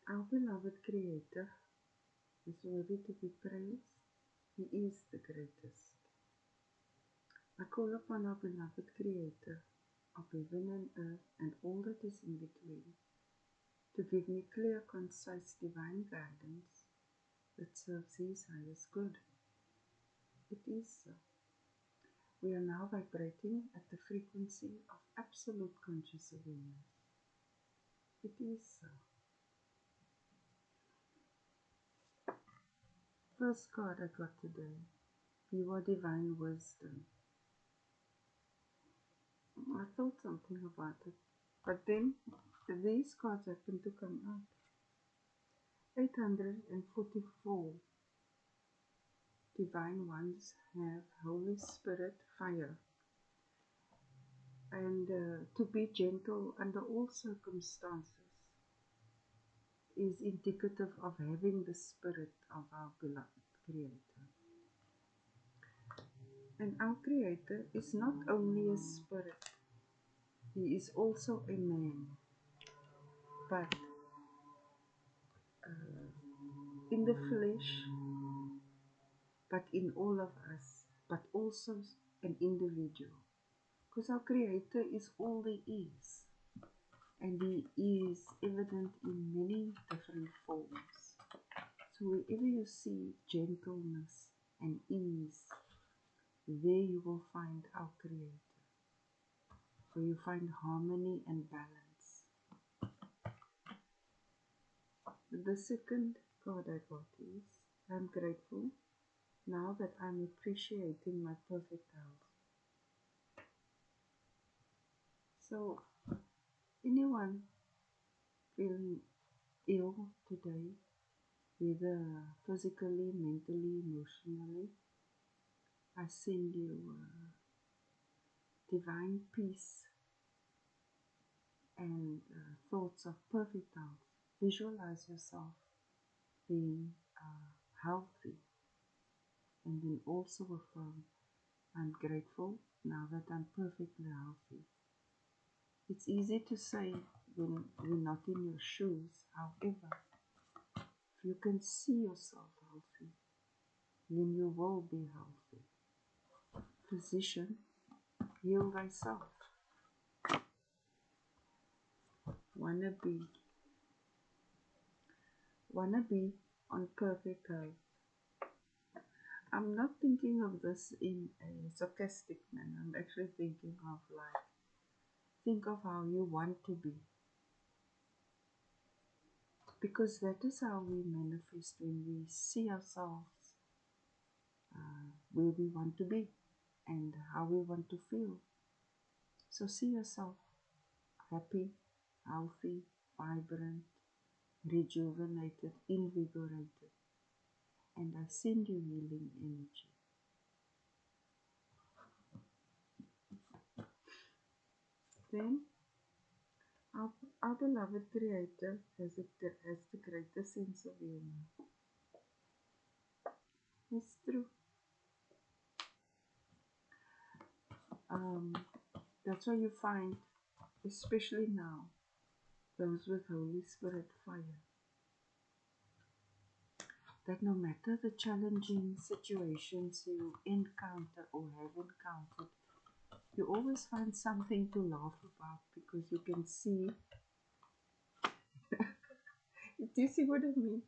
Our beloved Creator is worthy to be praised. He is the greatest. I call upon our beloved Creator of heaven and earth and all that is in between to give me clear, concise, divine guidance that serves His highest good. It is so. We are now vibrating at the frequency of absolute conscious awareness. It is so. First card I got today, You are Divine Wisdom. I thought something about it, but then these cards happen to come out. 844 Divine Ones have Holy Spirit fire, and to be gentle under all circumstances is indicative of having the spirit of our beloved Creator. And our Creator is not only a spirit, He is also a man, but in the flesh, but in all of us, but also an individual. Because our Creator is all there is, and He is evident in many different forms. So wherever you see gentleness and ease, there you will find our Creator, where you find harmony and balance. The second card I got is, I'm grateful now that I'm appreciating my perfect health. So, anyone feeling ill today, whether physically, mentally, emotionally, I send you divine peace and thoughts of perfect health. Visualize yourself being healthy, and then also affirm, I'm grateful now that I'm perfectly healthy. It's easy to say when you're not in your shoes. However, if you can see yourself healthy, then you will be healthy. Physician, heal thyself. Wanna be on perfect health. I'm not thinking of this in a sarcastic manner. I'm actually thinking of think of how you want to be. Because that is how we manifest when we see ourselves where we want to be and how we want to feel. So see yourself happy, healthy, vibrant, rejuvenated, invigorated. And I send you healing energy. Then our beloved Creator has the greatest sense of humor. It's true. That's why you find, especially now, those with Holy Spirit fire, that no matter the challenging situations you encounter or have encountered, you always find something to laugh about because you can see. Do you see what I mean?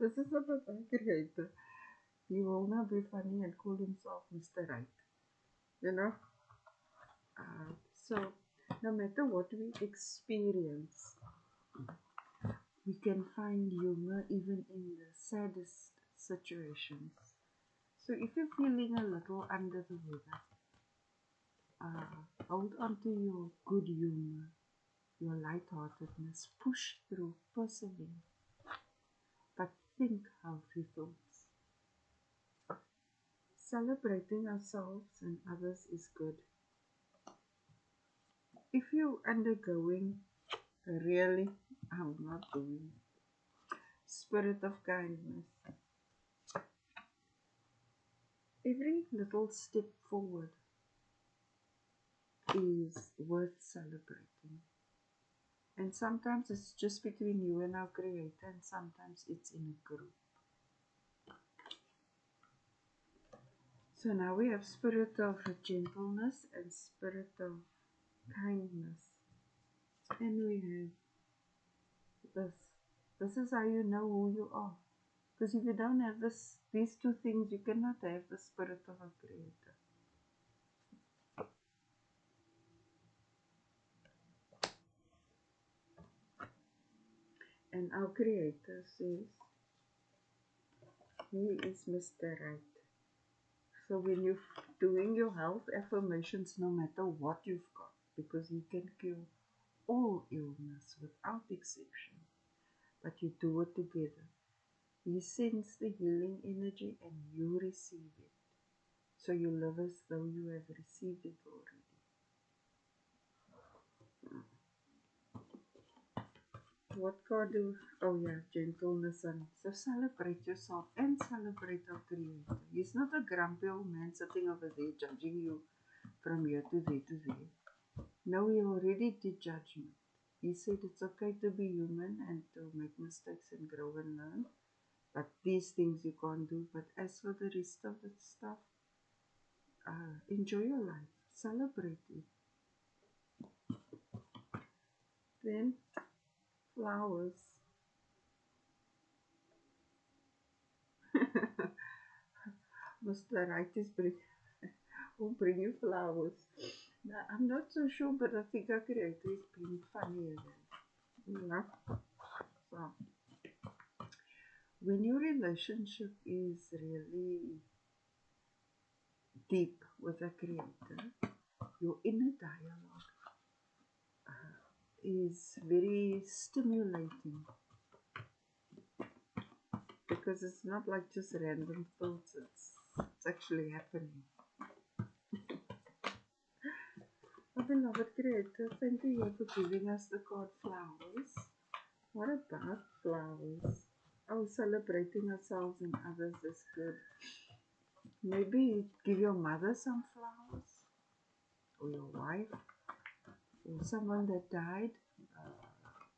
This is about our Creator. He will not be funny and call himself Mr. Right. You know? So, no matter what we experience, we can find humor even in the saddest situations. So, if you're feeling a little under the weather, hold on to your good humor, your lightheartedness, push through, persevere, but think healthy thoughts. Celebrating ourselves and others is good. If you're undergoing really, I'm not doing spirit of kindness, every little step forward is worth celebrating. And sometimes it's just between you and our Creator, and sometimes it's in a group. So now we have spirit of gentleness and spirit of kindness. And we have this. This is how you know who you are. Because if you don't have these two things, you cannot have the spirit of a Creator. And our Creator says, He is Mr. Right. So when you're doing your health affirmations, no matter what you've got, because He can cure all illness without exception, but you do it together. He sends the healing energy and you receive it. So you live as though you have received it already. What God do? Oh yeah, gentleness and so celebrate yourself and celebrate our Creator. He's not a grumpy old man sitting over there judging you from here to there to there. No, He already did judgment. He said it's okay to be human and to make mistakes and grow and learn. But these things you can't do. But as for the rest of the stuff, enjoy your life. Celebrate it. Then flowers. Mr. Right is will bring you flowers. Now, I'm not so sure, but I think our Creator is being funny again. Yeah. So, when your relationship is really deep with the Creator, your inner dialogue is very stimulating because it's not like just random thoughts, it's actually happening. Our beloved Creator, thank you for giving us the card flowers. What about flowers? Oh, celebrating ourselves and others is good. Maybe give your mother some flowers, or your wife, or someone that died.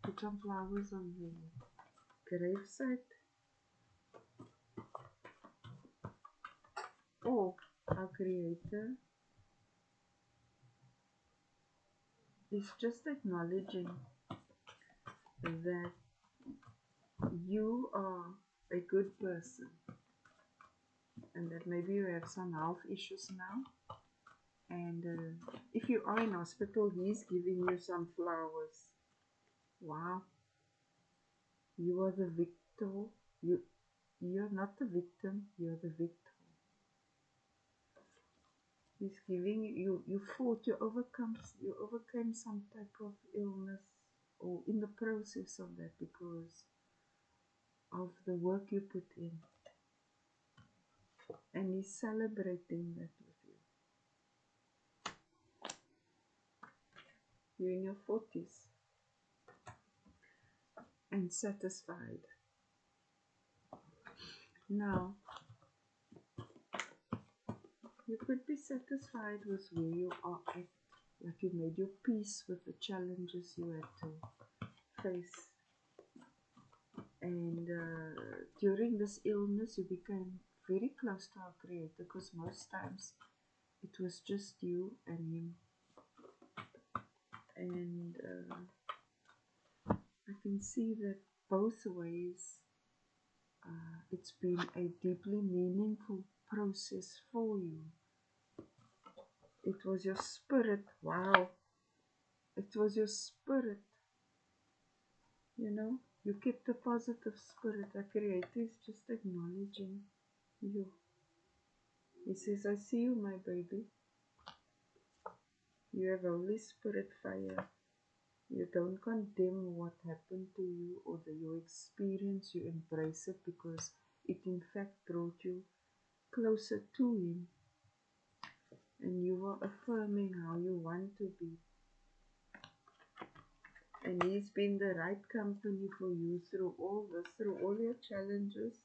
Put some flowers on the gravesite. Or our Creator is just acknowledging that you are a good person and that maybe you have some health issues now. And if you are in hospital, He's giving you some flowers. Wow, you are the victor. You're not the victim, you're the victor. He's giving you fought, you overcame some type of illness or in the process of that because of the work you put in. And He's celebrating that with you. You're in your 40s and satisfied. Now, you could be satisfied with where you are at, like you made your peace with the challenges you had to face. And during this illness, you became very close to our Creator because most times it was just you and Him. And I can see that both ways it's been a deeply meaningful process for you. It was your spirit, wow, it was your spirit, you kept a positive spirit. Our Creator is just acknowledging you. He says, I see you, my baby. You have Holy Spirit fire. You don't condemn what happened to you or your experience. You embrace it because it in fact brought you closer to Him. And you are affirming how you want to be. And He's been the right company for you through all this, through all your challenges.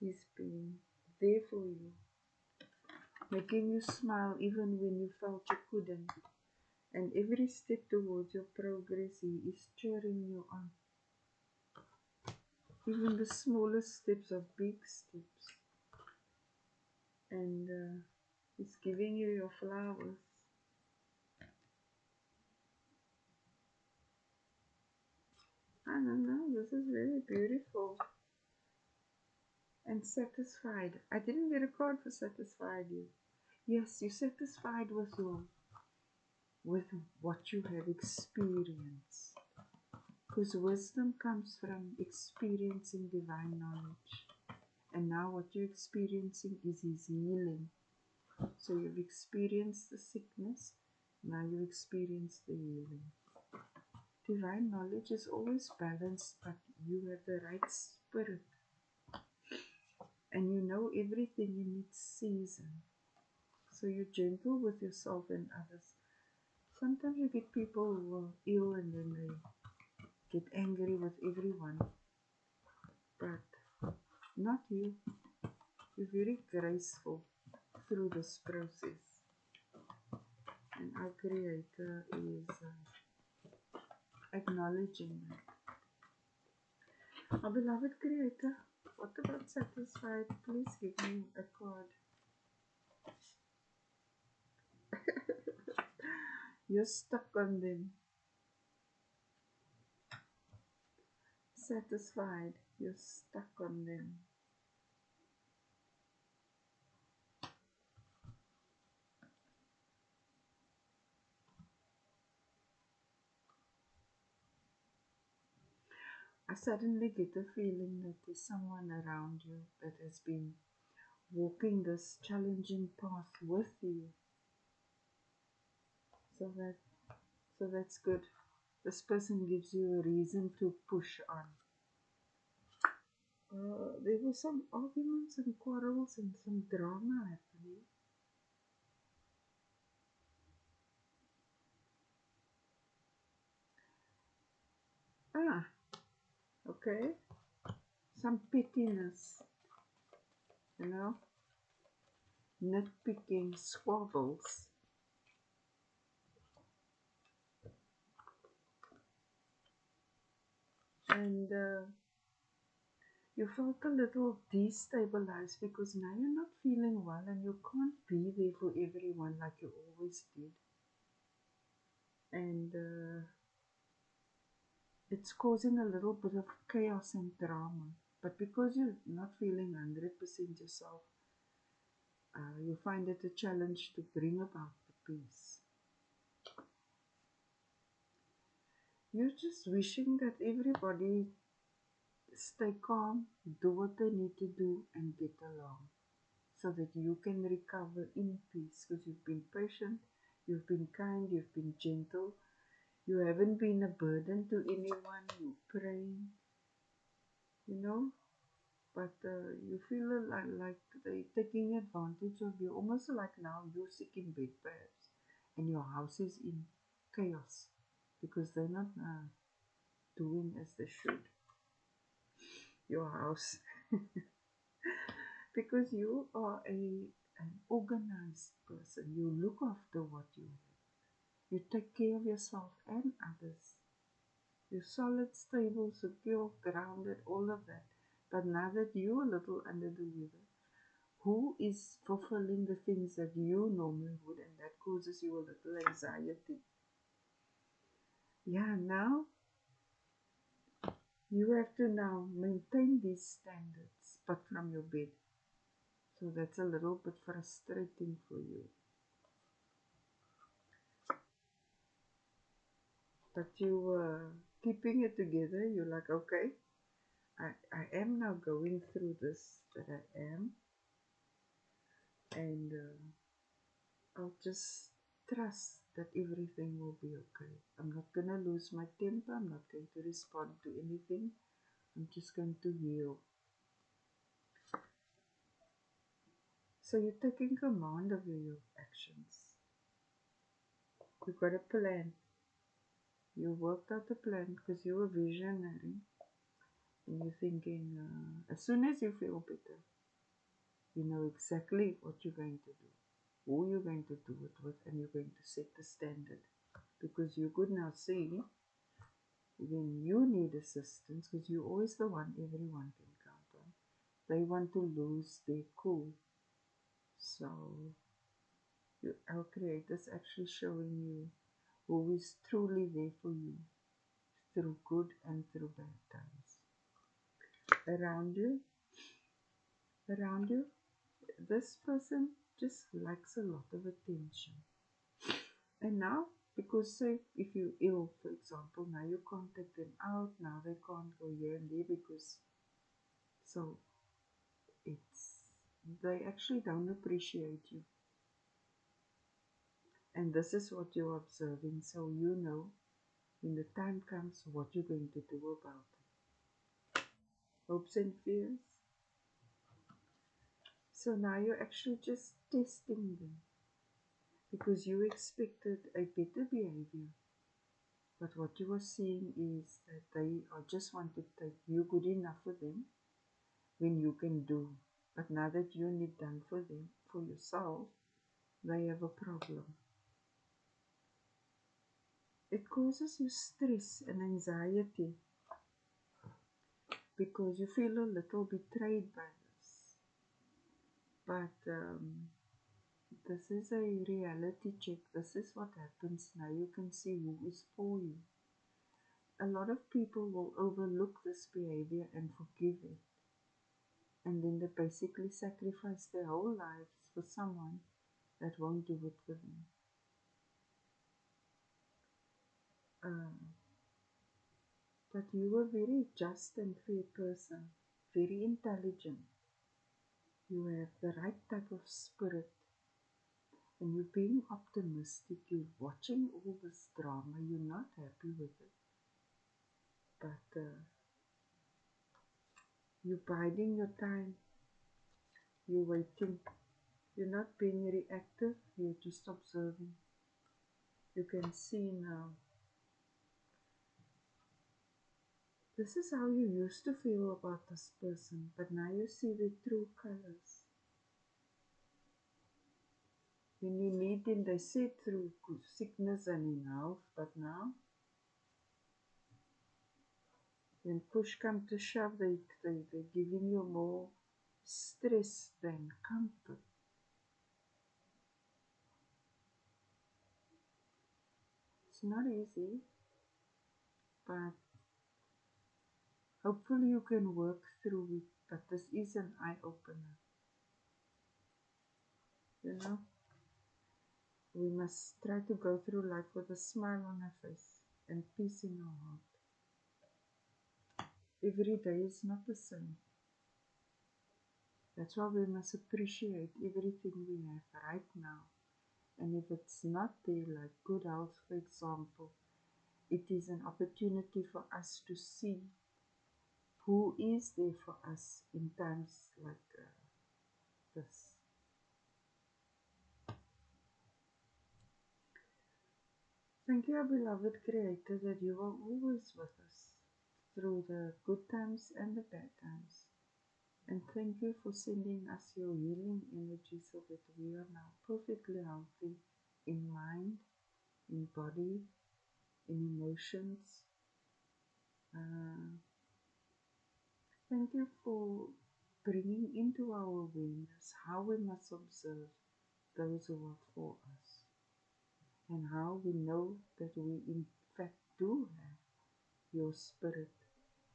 He's been there for you, making you smile even when you felt you couldn't. And every step towards your progress, He is cheering you on. Even the smallest steps are big steps. And He's giving you your flowers. I don't know, this is very beautiful. And satisfied. I didn't get a card for satisfied you. Yes, you're satisfied with what you have experienced. Because wisdom comes from experiencing divine knowledge. And now what you're experiencing is His healing. So you've experienced the sickness, now you experience the healing. Divine knowledge is always balanced, but you have the right spirit. And you know everything in its season. So you're gentle with yourself and others. Sometimes you get people who are ill and then they get angry with everyone. But not you. You're very graceful through this process. And our Creator is acknowledging that. Our beloved Creator, what about satisfied? Please give me a card. You're stuck on them. Satisfied, you're stuck on them. I suddenly get a feeling that there's someone around you that has been walking this challenging path with you. So that's good. This person gives you a reason to push on. There were some arguments and quarrels and some drama happening. Ah, okay. Some pettiness, you know, nitpicking, squabbles. And you felt a little destabilized because now you're not feeling well and you can't be there for everyone like you always did. And it's causing a little bit of chaos and drama. But because you're not feeling 100% yourself, you find it a challenge to bring about the peace. You're just wishing that everybody stay calm, do what they need to do, and get along so that you can recover in peace because you've been patient, you've been kind, you've been gentle, you haven't been a burden to anyone, you praying, you know, but you feel like they're taking advantage of you, almost like now you're sick in bed perhaps, and your house is in chaos because they're not doing as they should. Your house. Because you are an organized person. You look after what you have. You take care of yourself and others. You're solid, stable, secure, grounded, all of that. But now that you're a little under the weather, who is fulfilling the things that you normally would, and that causes you a little anxiety? Yeah, now you have to now maintain these standards, but from your bed. So that's a little bit frustrating for you. But you were keeping it together. You're like, okay, I am now going through this, that I am. And I'll just trust that everything will be okay. I'm not going to lose my temper. I'm not going to respond to anything. I'm just going to heal. So you're taking command of your actions. You've got a plan. You worked out a plan because you're a visionary. And you're thinking, as soon as you feel better, you know exactly what you're going to do, who you're going to do it with, and you're going to set the standard. because you could now see when you need assistance, because you're always the one everyone can count on. They want to lose their cool. So our Creator's actually showing you who is truly there for you through good and through bad times. Around you, this person just likes a lot of attention. And now, because say if you're ill, for example, now you can't take them out, now they can't go here and there because so they actually don't appreciate you. And this is what you're observing, so you know when the time comes what you're going to do about it. Hopes and fears. So now you're actually just testing them because you expected a better behavior. But what you are seeing is that they are just want to take you good enough for them when you can do. But now that you need done for them, for yourself, they have a problem. It causes you stress and anxiety because you feel a little betrayed by this. But this is a reality check. This is what happens now. You can see who is for you. A lot of people will overlook this behavior and forgive it. And then they basically sacrifice their whole lives for someone that won't do it for them. But you are a very just and fair person, very intelligent. You have the right type of spirit, and you're being optimistic. You're watching all this drama. You're not happy with it, but you're biding your time. You're waiting. You're not being reactive. You're just observing. You can see now. This is how you used to feel about this person, but now you see the true colors. When you meet them, they say through sickness and in health, but now, when push comes to shove, they're giving you more stress than comfort. It's not easy, but hopefully you can work through it. But this is an eye-opener. You know, we must try to go through life with a smile on our face and peace in our heart. Every day is not the same. That's why we must appreciate everything we have right now. And if it's not there, like good health, for example, it is an opportunity for us to see who is there for us in times like this. Thank you, our beloved Creator, that you are always with us through the good times and the bad times. And thank you for sending us your healing energy so that we are now perfectly healthy in mind, in body, in emotions. Thank you for bringing into our awareness how we must observe those who are for us and how we know that we in fact do have your spirit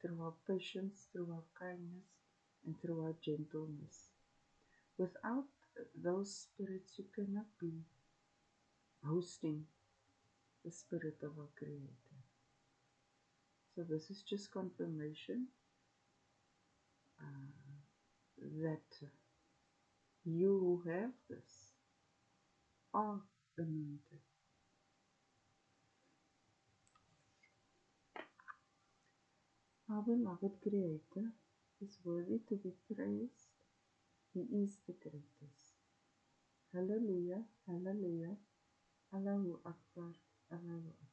through our patience, through our kindness, and through our gentleness. Without those spirits, you cannot be hosting the spirit of our Creator. So this is just confirmation that you who have this are anointed. Our beloved Creator is worthy to be praised. He is the greatest. Hallelujah, hallelujah, Allahu Akbar, Allahu Akbar.